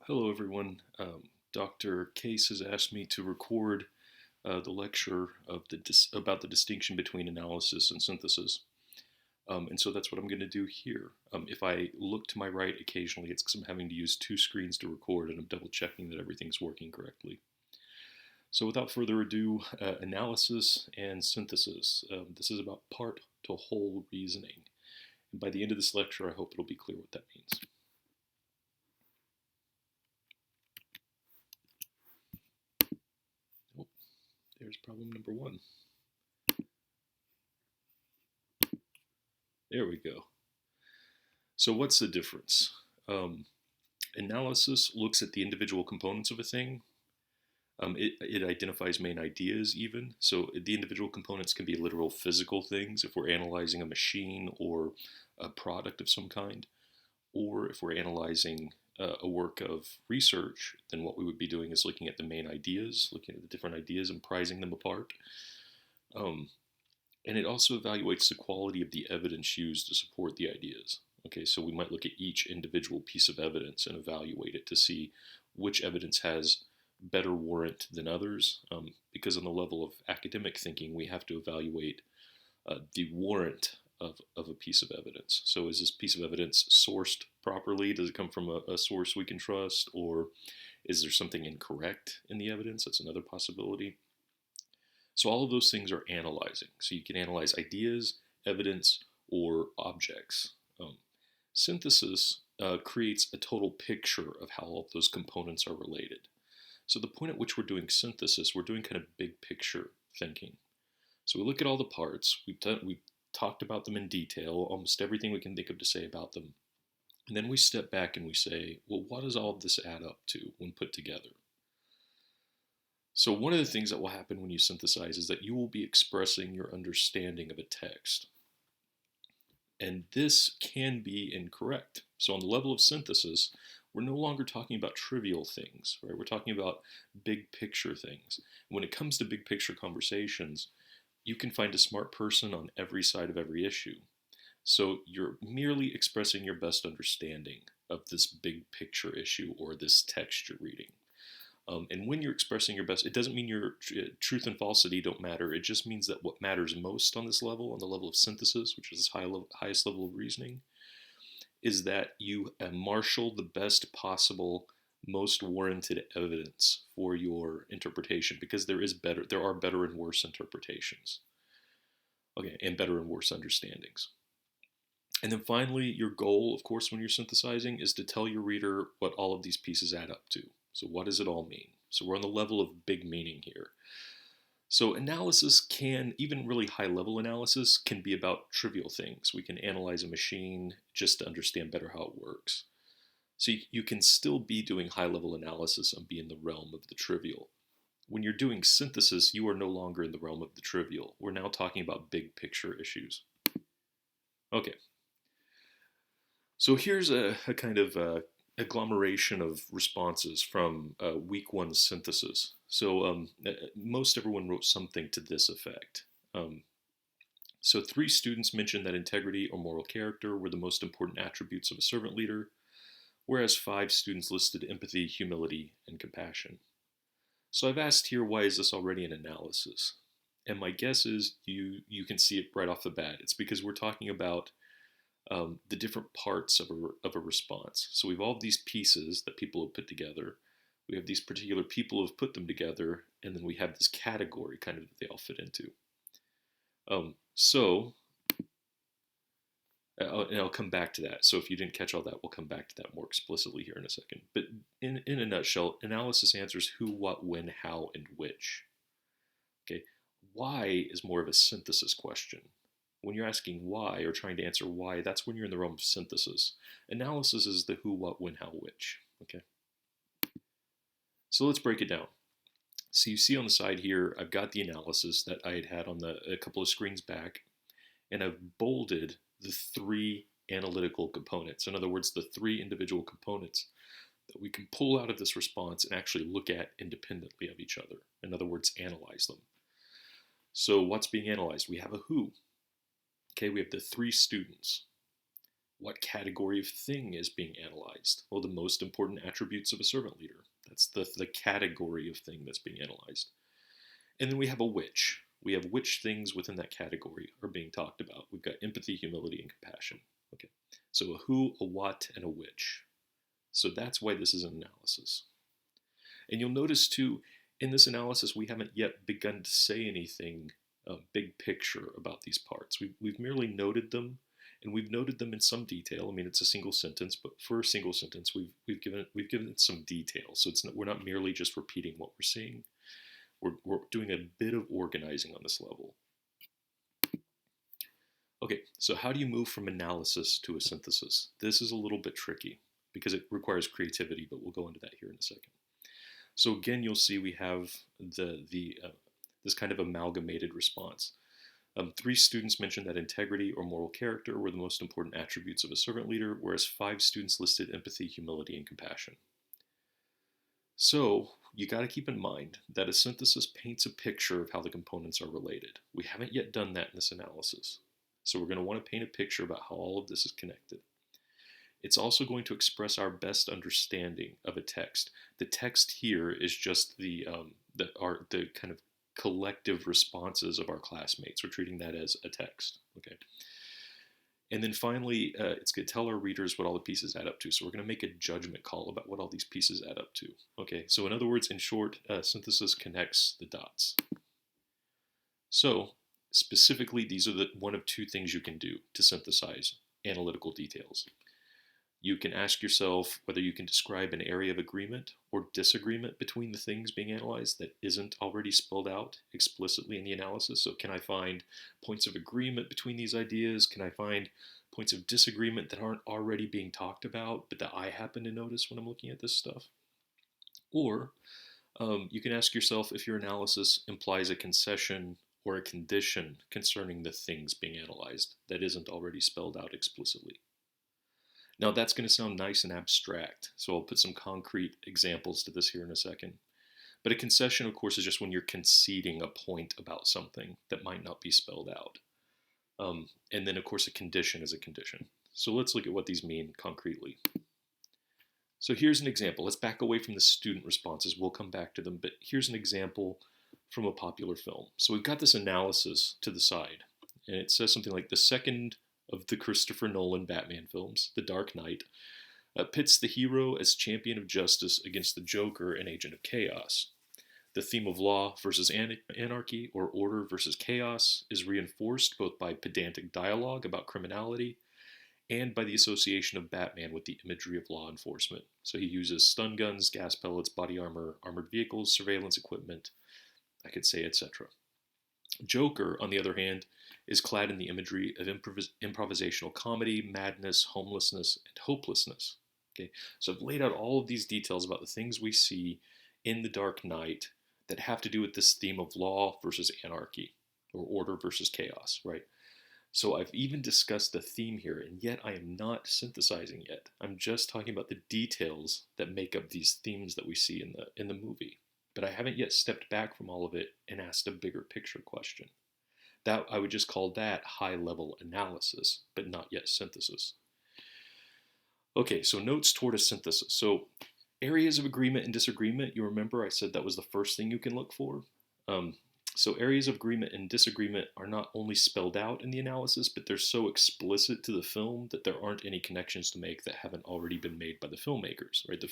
Hello, everyone. Dr. Case has asked me to record the lecture about the distinction between analysis and synthesis. And so that's what I'm going to do here. If I look to my right occasionally, it's because I'm having to use two screens to record and I'm double checking that everything's working correctly. So without further ado, analysis and synthesis. This is about part to whole reasoning. And by the end of this lecture, I hope it'll be clear what that means. Oh, there's problem number one. There we go. So what's the difference? Um, Analysis looks at the individual components of a thing. It identifies main ideas even. So the individual components can be literal physical things if we're analyzing a machine or a product of some kind. Or if we're analyzing a work of research, then what we would be doing is looking at the main ideas, looking at the different ideas and prizing them apart. Um, and it also evaluates the quality of the evidence used to support the ideas. Okay, so we might look at each individual piece of evidence and evaluate it to see which evidence has better warrant than others. Because on the level of academic thinking, we have to evaluate the warrant of a piece of evidence. So is this piece of evidence sourced properly? Does it come from a source we can trust? Or is there something incorrect in the evidence? That's another possibility. So all of those things are analyzing. So you can analyze ideas, evidence, or objects. Synthesis creates a total picture of how all of those components are related. So the point at which we're doing synthesis, we're doing kind of big picture thinking. So we look at all the parts, we've talked about them in detail, almost everything we can think of to say about them. And then we step back and we say, well, what does all of this add up to when put together? So one of the things that will happen when you synthesize is that you will be expressing your understanding of a text. And this can be incorrect. So on the level of synthesis, we're no longer talking about trivial things, right? We're talking about big picture things. When it comes to big picture conversations, you can find a smart person on every side of every issue. So you're merely expressing your best understanding of this big picture issue or this text you're reading. And when you're expressing your best, it doesn't mean your truth and falsity don't matter. It just means that what matters most on this level, on the level of synthesis, which is the highest level of reasoning, is that you marshal the best possible, most warranted evidence for your interpretation, because there are better and worse interpretations, okay, and better and worse understandings. And then finally, your goal, of course, when you're synthesizing, is to tell your reader what all of these pieces add up to. So, what does it all mean? So, we're on the level of big meaning here. So, analysis can, even really high level analysis, can be about trivial things. We can analyze a machine just to understand better how it works. So, you can still be doing high level analysis and be in the realm of the trivial. When you're doing synthesis, you are no longer in the realm of the trivial. We're now talking about big picture issues. Okay, so here's a kind of agglomeration of responses from week one synthesis. So most everyone wrote something to this effect. Um, so three students mentioned that integrity or moral character were the most important attributes of a servant leader, whereas five students listed empathy, humility, and compassion. So I've asked here, why is this already an analysis? And my guess is you can see it right off the bat. It's because we're talking about the different parts of a response. So we have all these pieces that people have put together. We have these particular people who have put them together, and then we have this category kind of that they all fit into. So, and I'll come back to that. So if you didn't catch all that, we'll come back to that more explicitly here in a second. But in a nutshell, analysis answers who, what, when, how, and which. Okay, why is more of a synthesis question. When you're asking why or trying to answer why, that's when you're in the realm of synthesis. Analysis is the who, what, when, how, which. Okay. So let's break it down. So you see on the side here, I've got the analysis that I had on a couple of screens back, and I've bolded the three analytical components. In other words, the three individual components that we can pull out of this response and actually look at independently of each other. In other words, analyze them. So what's being analyzed? We have a who. Okay, we have the three students. What category of thing is being analyzed? Well, the most important attributes of a servant leader. That's the category of thing that's being analyzed. And then we have a which. We have which things within that category are being talked about. We've got empathy, humility, and compassion. Okay, so a who, a what, and a which. So that's why this is an analysis. And you'll notice too, in this analysis, we haven't yet begun to say anything big picture about these parts. We've merely noted them, and we've noted them in some detail. I mean, it's a single sentence, but for a single sentence, we've given it some detail. So we're not merely just repeating what we're seeing. We're doing a bit of organizing on this level. Okay, so how do you move from analysis to a synthesis? This is a little bit tricky because it requires creativity, but we'll go into that here in a second. So again, you'll see we have this kind of amalgamated response. 3 students mentioned that integrity or moral character were the most important attributes of a servant leader, whereas 5 students listed empathy, humility, and compassion. So you got to keep in mind that a synthesis paints a picture of how the components are related. We haven't yet done that in this analysis. So we're going to want to paint a picture about how all of this is connected. It's also going to express our best understanding of a text. The text here is just the kind of collective responses of our classmates. We're treating that as a text. Okay. And then finally, it's going to tell our readers what all the pieces add up to. So we're going to make a judgment call about what all these pieces add up to. Okay. So in other words, in short, synthesis connects the dots. So specifically, these are the one of 2 things you can do to synthesize analytical details. You can ask yourself whether you can describe an area of agreement or disagreement between the things being analyzed that isn't already spelled out explicitly in the analysis. So can I find points of agreement between these ideas? Can I find points of disagreement that aren't already being talked about, but that I happen to notice when I'm looking at this stuff? Or you can ask yourself if your analysis implies a concession or a condition concerning the things being analyzed that isn't already spelled out explicitly. Now that's going to sound nice and abstract, so I'll put some concrete examples to this here in a second. But a concession, of course, is just when you're conceding a point about something that might not be spelled out. And then, of course, a condition is a condition. So let's look at what these mean concretely. So here's an example. Let's back away from the student responses. We'll come back to them, but here's an example from a popular film. So we've got this analysis to the side, and it says something like the second of the Christopher Nolan Batman films, The Dark Knight, pits the hero as champion of justice against the Joker and agent of chaos. The theme of law versus anarchy or order versus chaos is reinforced both by pedantic dialogue about criminality and by the association of Batman with the imagery of law enforcement. So he uses stun guns, gas pellets, body armor, armored vehicles, surveillance equipment, I could say, etc. Joker, on the other hand, is clad in the imagery of improvisational comedy, madness, homelessness, and hopelessness. Okay, so I've laid out all of these details about the things we see in The Dark Knight that have to do with this theme of law versus anarchy, or order versus chaos, right? So I've even discussed the theme here, and yet I am not synthesizing yet. I'm just talking about the details that make up these themes that we see in the movie. But I haven't yet stepped back from all of it and asked a bigger picture question. That I would just call that high-level analysis, but not yet synthesis. Okay, so notes toward a synthesis. So areas of agreement and disagreement, you remember I said that was the first thing you can look for. So areas of agreement and disagreement are not only spelled out in the analysis, but they're so explicit to the film that there aren't any connections to make that haven't already been made by the filmmakers, right?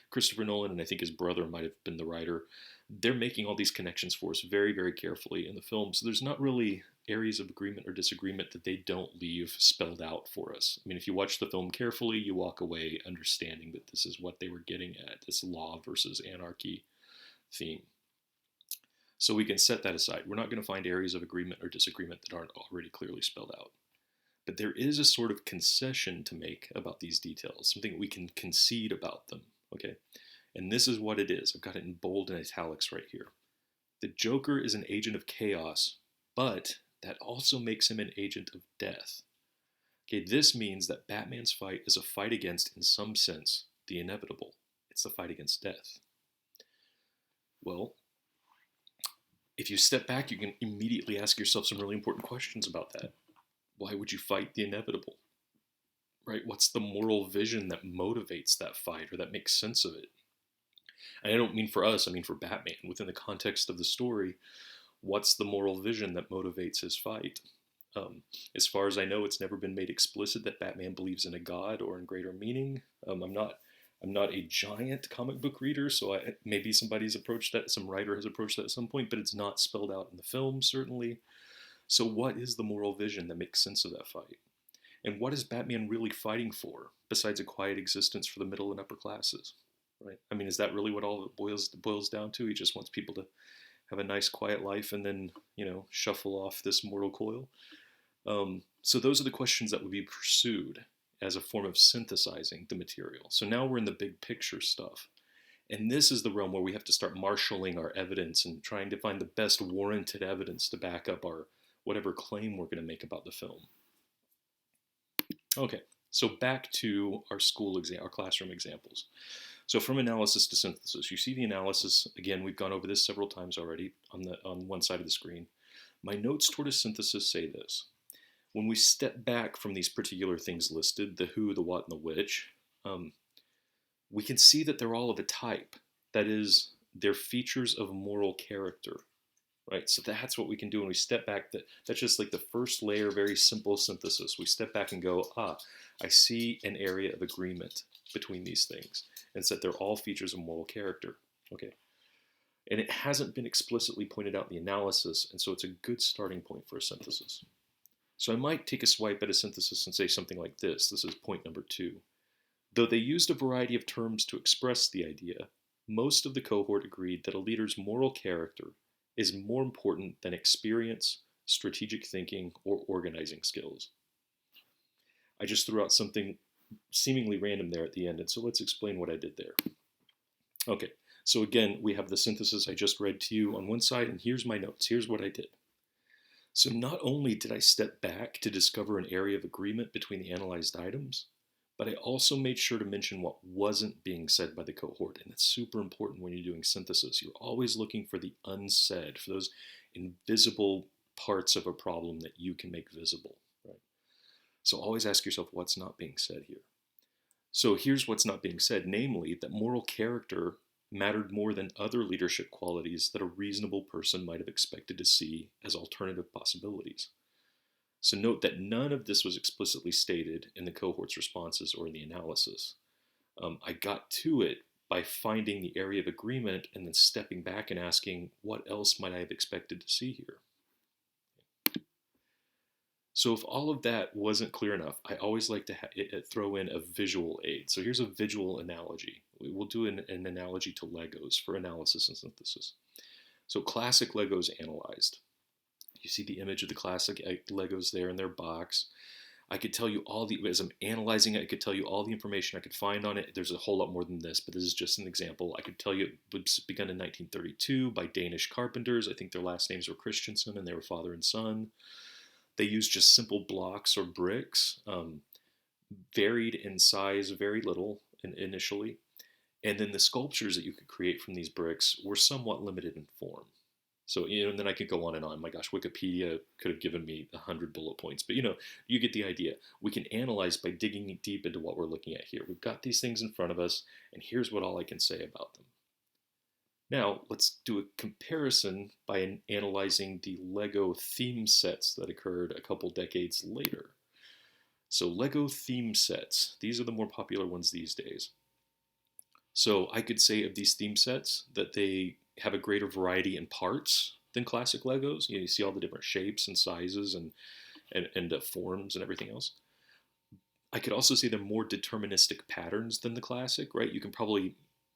Christopher Nolan, and I think his brother might have been the writer, they're making all these connections for us very, very carefully in the film. So there's not really areas of agreement or disagreement that they don't leave spelled out for us. I mean, if you watch the film carefully, you walk away understanding that this is what they were getting at, this law versus anarchy theme. So we can set that aside. We're not going to find areas of agreement or disagreement that aren't already clearly spelled out. But there is a sort of concession to make about these details, something we can concede about them, okay? And this is what it is. I've got it in bold and italics right here. The Joker is an agent of chaos, but that also makes him an agent of death. Okay, this means that Batman's fight is a fight against, in some sense, the inevitable. It's the fight against death. Well, if you step back, you can immediately ask yourself some really important questions about that. Why would you fight the inevitable? right? What's the moral vision that motivates that fight or that makes sense of it? And I don't mean for us, I mean for Batman. Within the context of the story, what's the moral vision that motivates his fight? As far as I know, it's never been made explicit that Batman believes in a god or in greater meaning. I'm not a giant comic book reader, so maybe somebody's approached that, some writer has approached that at some point, but it's not spelled out in the film, certainly. So, what is the moral vision that makes sense of that fight? And what is Batman really fighting for, besides a quiet existence for the middle and upper classes? Right? I mean, is that really what all it boils down to? He just wants people to have a nice, quiet life and then, shuffle off this mortal coil. So those are the questions that would be pursued as a form of synthesizing the material. So now we're in the big picture stuff. And this is the realm where we have to start marshaling our evidence and trying to find the best warranted evidence to back up our whatever claim we're going to make about the film. Okay, so back to our our classroom examples. So from analysis to synthesis, you see the analysis, again, we've gone over this several times already on one side of the screen. My notes toward a synthesis say this. When we step back from these particular things listed, the who, the what, and the which, we can see that they're all of a type. That is, they're features of moral character, right? So that's what we can do when we step back. That's just like the first layer, very simple synthesis. We step back and go, I see an area of agreement between these things. And so that they're all features of moral character, okay? And it hasn't been explicitly pointed out in the analysis, and so it's a good starting point for a synthesis. So I might take a swipe at a synthesis and say something like this. This is point number 2. Though they used a variety of terms to express the idea, most of the cohort agreed that a leader's moral character is more important than experience, strategic thinking, or organizing skills. I just threw out something seemingly random there at the end, and so let's explain what I did there. Okay, so again, we have the synthesis I just read to you on one side, and here's my notes. Here's what I did. So not only did I step back to discover an area of agreement between the analyzed items, but I also made sure to mention what wasn't being said by the cohort. And that's super important when you're doing synthesis. You're always looking for the unsaid, for those invisible parts of a problem that you can make visible. Right? So always ask yourself what's not being said here. So here's what's not being said, namely that moral character mattered more than other leadership qualities that a reasonable person might have expected to see as alternative possibilities. So note that none of this was explicitly stated in the cohort's responses or in the analysis. I got to it by finding the area of agreement and then stepping back and asking, what else might I have expected to see here? So if all of that wasn't clear enough, I always like to throw in a visual aid. So here's a visual analogy. We'll do an analogy to Legos for analysis and synthesis. So classic Legos analyzed. You see the image of the classic Legos there in their box. I could tell you as I'm analyzing it, I could tell you all the information I could find on it. There's a whole lot more than this, but this is just an example. I could tell you it was begun in 1932 by Danish carpenters. I think their last names were Christensen, and they were father and son. They used just simple blocks or bricks, varied in size very little initially. And then the sculptures that you could create from these bricks were somewhat limited in form. So, and then I could go on and on. My gosh, Wikipedia could have given me 100 bullet points. But, you get the idea. We can analyze by digging deep into what we're looking at here. We've got these things in front of us, and here's what all I can say about them. Now, let's do a comparison by analyzing the Lego theme sets that occurred a couple decades later. So Lego theme sets, these are the more popular ones these days. So I could say of these theme sets that they have a greater variety in parts than classic Legos. You see all the different shapes and sizes and forms and everything else. I could also say they're more deterministic patterns than the classic, right? You can probably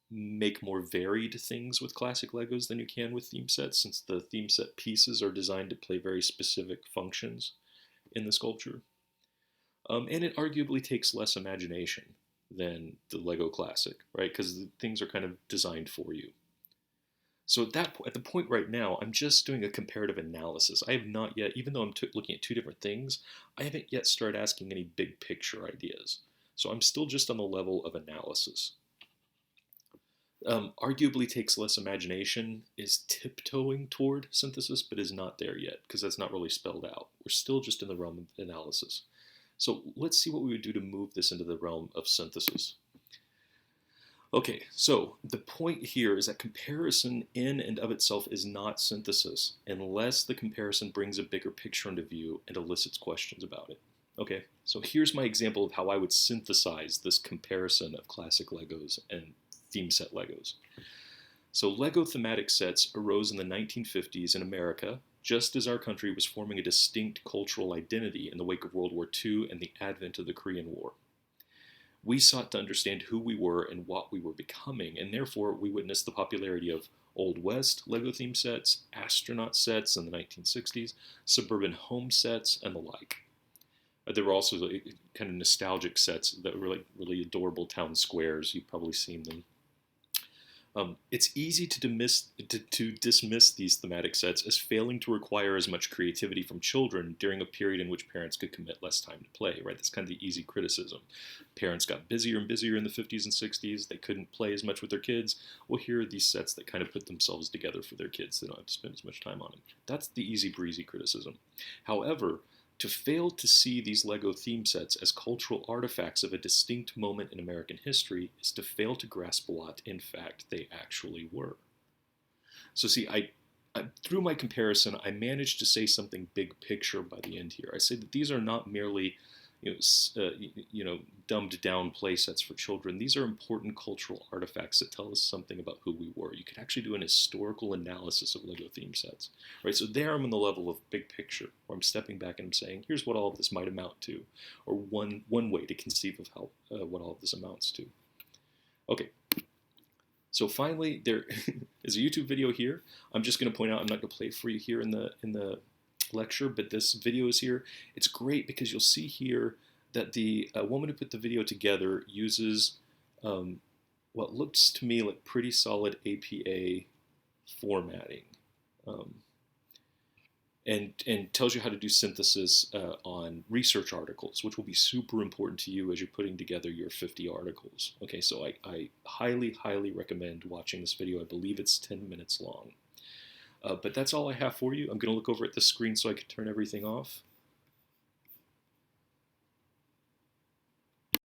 make more varied things with classic Legos than you can with theme sets, since the theme set pieces are designed to play very specific functions in the sculpture. And it arguably takes less imagination than the Lego classic, right? Because the things are kind of designed for you. So at the point right now, I'm just doing a comparative analysis. I have not yet, even though I'm looking at two different things, I haven't yet started asking any big picture ideas. So I'm still just on the level of analysis. Arguably takes less imagination is tiptoeing toward synthesis, but is not there yet because that's not really spelled out. We're still just in the realm of analysis. So let's see what we would do to move this into the realm of synthesis. Okay, so the point here is that comparison in and of itself is not synthesis unless the comparison brings a bigger picture into view and elicits questions about it. Okay, so here's my example of how I would synthesize this comparison of classic Legos and theme set Legos. So Lego thematic sets arose in the 1950s in America, just as our country was forming a distinct cultural identity in the wake of World War II and the advent of the Korean War. We sought to understand who we were and what we were becoming, and therefore we witnessed the popularity of Old West Lego theme sets, astronaut sets in the 1960s, suburban home sets, and the like. There were also kind of nostalgic sets that were like really adorable town squares. You've probably seen them. It's easy to dismiss these thematic sets as failing to require as much creativity from children during a period in which parents could commit less time to play, right? That's kind of the easy criticism. Parents got busier and busier in the 50s and 60s. They couldn't play as much with their kids. Well, here are these sets that kind of put themselves together for their kids. They don't have to spend as much time on them. That's the easy breezy criticism. However, to fail to see these Lego theme sets as cultural artifacts of a distinct moment in American history is to fail to grasp what, in fact, they actually were. So, see, through my comparison, I managed to say something big picture by the end here. I say that these are not merely dumbed down play sets for children. These are important cultural artifacts that tell us something about who we were. You could actually do an historical analysis of Lego theme sets, right? So there I'm on the level of big picture, where I'm stepping back and I'm saying, here's what all of this might amount to, or one way to conceive of how what all of this amounts to. Okay. So finally, there is a YouTube video here. I'm just going to point out, I'm not going to play it for you here in the lecture, but this video is here. It's great because you'll see here that the woman who put the video together uses what looks to me like pretty solid APA formatting, and tells you how to do synthesis on research articles, which will be super important to you as you're putting together your 50 articles. Okay, so I highly recommend watching this video. I believe it's 10 minutes long. But that's all I have for you. I'm going to look over at the screen so I can turn everything off.